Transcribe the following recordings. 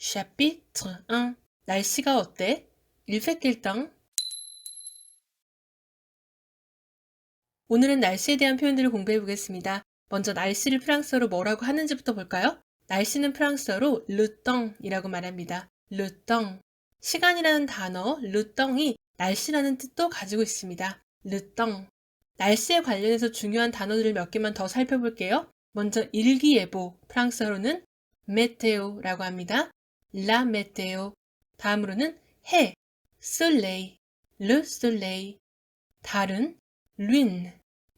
Chapitre 1. 날씨가 어때? Il fait quel temps? 오늘은 날씨에 대한 표현들을 공부해 보겠습니다. 먼저 날씨를 프랑스어로 뭐라고 하는지부터 볼까요? 날씨는 프랑스어로 le temps이라고 말합니다. le temps. 시간이라는 단어 le temps이 날씨라는 뜻도 가지고 있습니다. le temps. 날씨에 관련해서 중요한 단어들을 몇 개만 더 살펴볼게요. 먼저 일기예보, 프랑스어로는 météo라고 합니다. la météo. 다음으로는 해, soleil, le soleil. 달은 lune,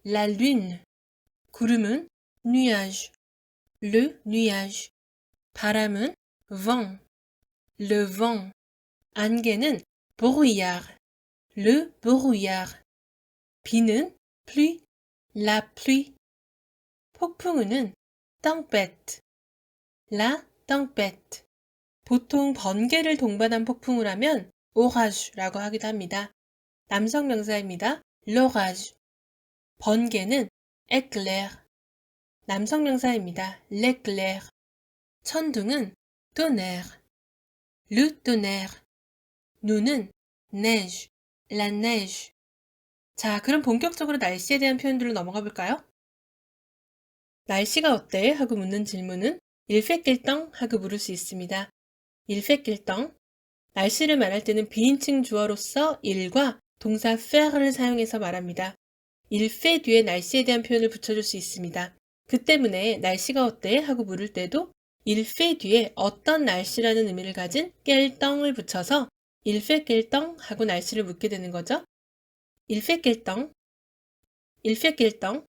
la lune. 구름은 nuage, le nuage. 바람은 vent, le vent. 안개는 brouillard, le brouillard. 비는 pluie, la pluie. 폭풍우는 tempête, la tempête. 보통 번개를 동반한 폭풍우라면 orage라고 하기도 합니다. 남성 명사입니다. l'orage. 번개는 éclair. 남성 명사입니다. l'éclair. 천둥은 tonnerre, le tonnerre. 눈은 neige, la neige. 자, 그럼 본격적으로 날씨에 대한 표현들로 넘어가 볼까요? 날씨가 어때? 하고 묻는 질문은 il fait quel temps? 하고 물을 수 있습니다. il fait quel temps? 날씨를 말할 때는 비인칭 주어로서 il과 동사 faire를 사용해서 말합니다. il fait 뒤에 날씨에 대한 표현을 붙여줄 수 있습니다. 그 때문에 날씨가 어때? 하고 물을 때도 il fait 뒤에 어떤 날씨라는 의미를 가진 quel temps을 붙여서 il fait quel temps? 하고 날씨를 묻게 되는 거죠. il fait quel temps? il fait quel temps?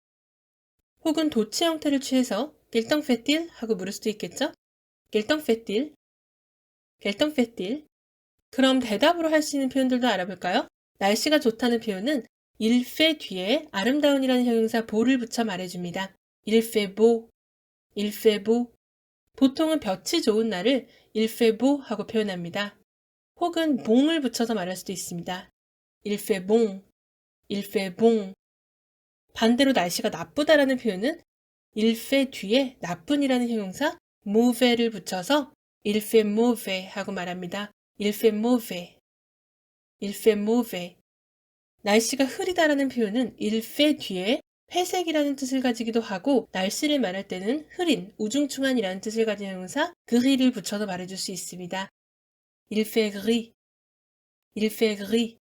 혹은 도치 형태를 취해서 quel temps fait-il? 하고 물을 수도 있겠죠. quel temps fait-il? quel temps fait-il? 그럼 대답으로 할 수 있는 표현들도 알아볼까요? 날씨가 좋다는 표현은 il fait 뒤에 아름다운이라는 형용사 beau를 붙여 말해줍니다. il fait beau, il fait beau. 보통은 볕이 좋은 날을 il fait beau 하고 표현합니다. 혹은 bon을 붙여서 말할 수도 있습니다. il fait bon, il fait bon. 반대로 날씨가 나쁘다라는 표현은 il fait 뒤에 나쁜이라는 형용사 mauvais를 붙여서 il fait mauvais 하고 말합니다. il fait mauvais, il fait mauvais. 날씨가 흐리다라는 표현은 il fait 뒤에 회색이라는 뜻을 가지기도 하고 날씨를 말할 때는 흐린, 우중충한이라는 뜻을 가진 형용사 gris를 붙여서 말해줄 수 있습니다. il fait gris, il fait gris.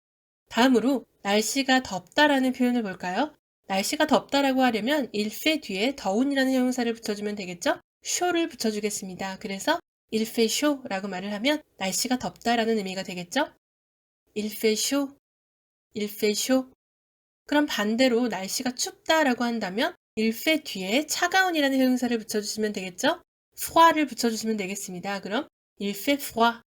다음으로 날씨가 덥다라는 표현을 볼까요? 날씨가 덥다라고 하려면 il fait 뒤에 더운이라는 형용사를 붙여주면 되겠죠? chaud를 붙여주겠습니다. 그래서 il fait chaud라고 말을 하면 날씨가 덥다라는 의미가 되겠죠? il fait chaud, il fait chaud. 그럼 반대로 날씨가 춥다라고 한다면 il fait 뒤에 차가운이라는 형용사를 붙여주시면 되겠죠? froid를 붙여주시면 되겠습니다. 그럼 il fait froid,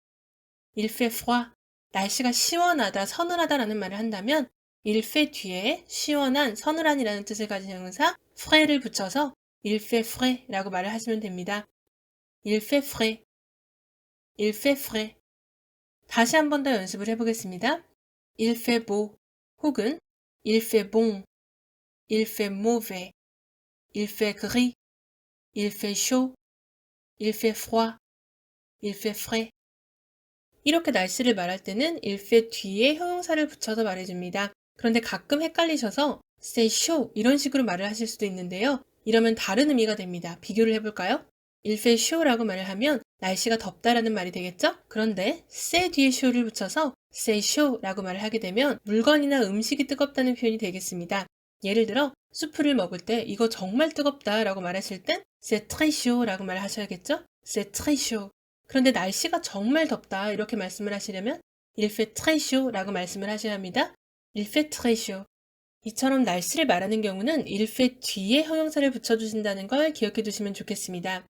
il fait froid. 날씨가 시원하다, 서늘하다라는 말을 한다면 il fait 뒤에 시원한, 서늘한이라는 뜻을 가진 형용사 fraî를 붙여서 il fait fraî라고 말을 하시면 됩니다. il fait frais, il fait frais. 다시 한 번 더 연습을 해보겠습니다. il fait beau 혹은 il fait bon, il fait mauvais, il fait gris, il fait chaud, il fait froid, il fait frais. 이렇게 날씨를 말할 때는 il fait 뒤에 형용사를 붙여서 말해줍니다. 그런데 가끔 헷갈리셔서 c'est chaud 이런 식으로 말을 하실 수도 있는데요. 이러면 다른 의미가 됩니다. 비교를 해볼까요? il fait chaud라고 말을 하면 날씨가 덥다라는 말이 되겠죠? 그런데 c'est 뒤에 chaud를 붙여서 c'est chaud라고 말을 하게 되면 물건이나 음식이 뜨겁다는 표현이 되겠습니다. 예를 들어 수프를 먹을 때 이거 정말 뜨겁다라고 말하실 땐 c'est très chaud라고 말을 하셔야겠죠? c'est très chaud. 그런데 날씨가 정말 덥다 이렇게 말씀을 하시려면 il fait très chaud라고 말씀을 하셔야 합니다. il fait très chaud. 이처럼 날씨를 말하는 경우는 il fait 뒤에 형용사를 붙여주신다는 걸 기억해 두시면 좋겠습니다.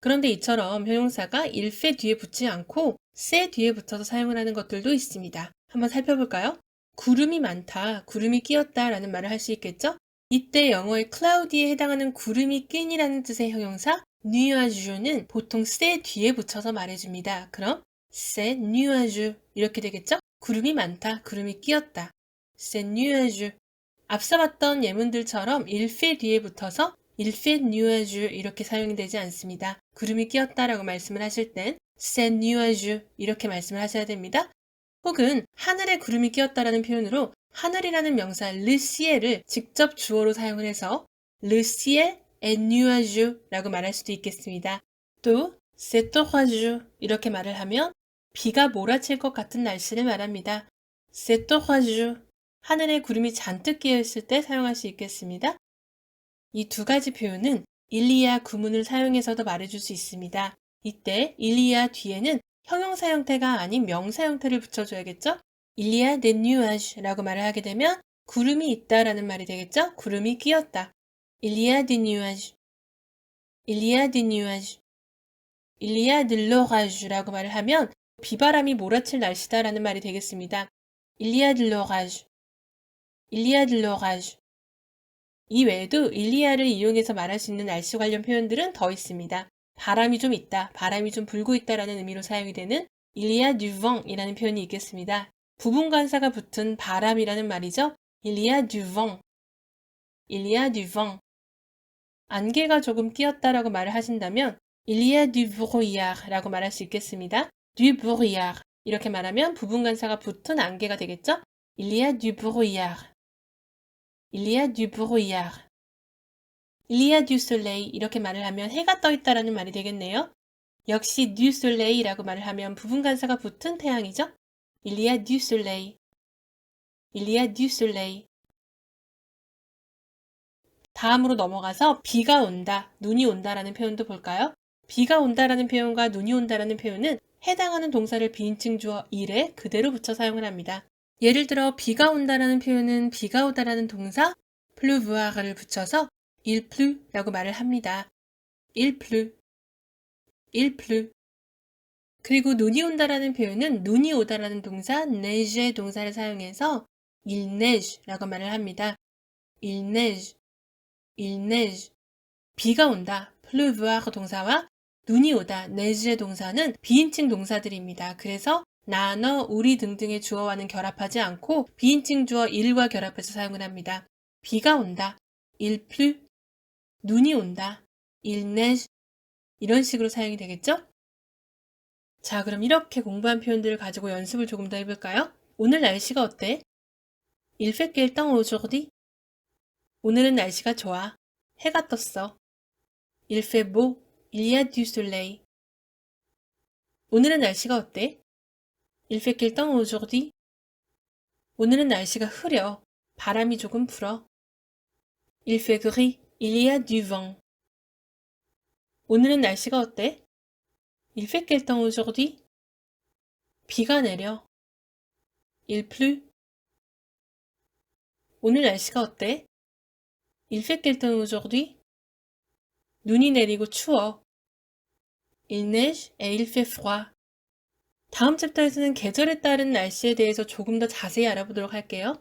그런데 이처럼 형용사가 il fait 뒤에 붙지 않고 c'est 뒤에 붙어서 사용을 하는 것들도 있습니다. 한번 살펴볼까요? 구름이 많다, 구름이 끼었다 라는 말을 할 수 있겠죠? 이때 영어의 cloudy에 해당하는 구름이 낀이라는 뜻의 형용사 nuage는 보통 c'est 뒤에 붙여서 말해줍니다. 그럼 c'est nuageux 이렇게 되겠죠? 구름이 많다, 구름이 끼었다. c'est nuageux. 앞서 봤던 예문들처럼 il fait 뒤에 붙어서 il fait nuageux 이렇게 사용이 되지 않습니다. 구름이 끼었다라고 말씀을 하실 땐 c'est nuageux 이렇게 말씀을 하셔야 됩니다. 혹은 하늘에 구름이 끼었다라는 표현으로 하늘이라는 명사 le ciel을 직접 주어로 사용을 해서 le ciel est nuageux 라고 말할 수도 있겠습니다. 또 c'est orageux 이렇게 말을 하면 비가 몰아칠 것 같은 날씨를 말합니다. c'est orageux 하늘에 구름이 잔뜩 끼어 있을 때 사용할 수 있겠습니다. 이 두 가지 표현은 일리아 구문을 사용해서도 말해줄 수 있습니다. 이때 일리아 뒤에는 형용사 형태가 아닌 명사 형태를 붙여줘야겠죠? Il y a des nuages 라고 말을 하게 되면 구름이 있다라는 말이 되겠죠? 구름이 끼었다. Il y a des nuages. Il y a des nuages. Il y a de l'orage 라고 말을 하면 비바람이 몰아칠 날씨다라는 말이 되겠습니다. Il y a de l'orage. Il y a de l'orage. 이 외에도 일리아를 이용해서 말할 수 있는 날씨 관련 표현들은 더 있습니다. 바람이 좀 있다, 바람이 좀 불고 있다라는 의미로 사용이 되는 il y a du vent 이라는 표현이 있겠습니다. 부분관사가 붙은 바람이라는 말이죠. il y a du vent. il y a du vent. 안개가 조금 끼었다라고 말을 하신다면 il y a du brouillard 라고 말할 수 있겠습니다. du brouillard. 이렇게 말하면 부분관사가 붙은 안개가 되겠죠. il y a du brouillard. Il y a du brouillard. Il y a du soleil 이렇게 말을 하면 해가 떠 있다라는 말이 되겠네요. 역시 du soleil이라고 말을 하면 부분관사가 붙은 태양이죠. Il y a du soleil. Il y a du soleil. 다음으로 넘어가서 비가 온다, 눈이 온다라는 표현도 볼까요? 비가 온다라는 표현과 눈이 온다라는 표현은 해당하는 동사를 비인칭 주어 일에 그대로 붙여 사용을 합니다. 예를 들어 비가 온다라는 표현은 비가 오다라는 동사 pleuvoir를 붙여서 il pleut 라고 말을 합니다. il pleut. il pleut. 그리고 눈이 온다라는 표현은 눈이 오다라는 동사 neige의 동사를 사용해서 il neige 라고 말을 합니다. il neige. il neige. 비가 온다 pleuvoir 동사와 눈이 오다 neige의 동사는 비인칭 동사들입니다. 그래서 나, 너, 우리 등등의 주어와는 결합하지 않고 비인칭 주어 일과 결합해서 사용을 합니다. 비가 온다. il pleut. 눈이 온다. il neige. 이런 식으로 사용이 되겠죠? 자, 그럼 이렇게 공부한 표현들을 가지고 연습을 조금 더 해볼까요? 오늘 날씨가 어때? Il fait quel temps aujourd'hui? 오늘은 날씨가 좋아. 해가 떴어. Il fait beau. Il y a du soleil. 오늘은 날씨가 어때? Il fait quel temps aujourd'hui? 오늘은 날씨가 흐려. 바람이 조금 불어. Il fait gris. Il y a du vent. 오늘은 날씨가 어때? Il fait quel temps aujourd'hui? 비가 내려. Il pleut. 오늘 날씨가 어때? Il fait quel temps aujourd'hui? 눈이 내리고 추워. Il neige et il fait froid. 다음 챕터에서는 계절에 따른 날씨에 대해서 조금 더 자세히 알아보도록 할게요.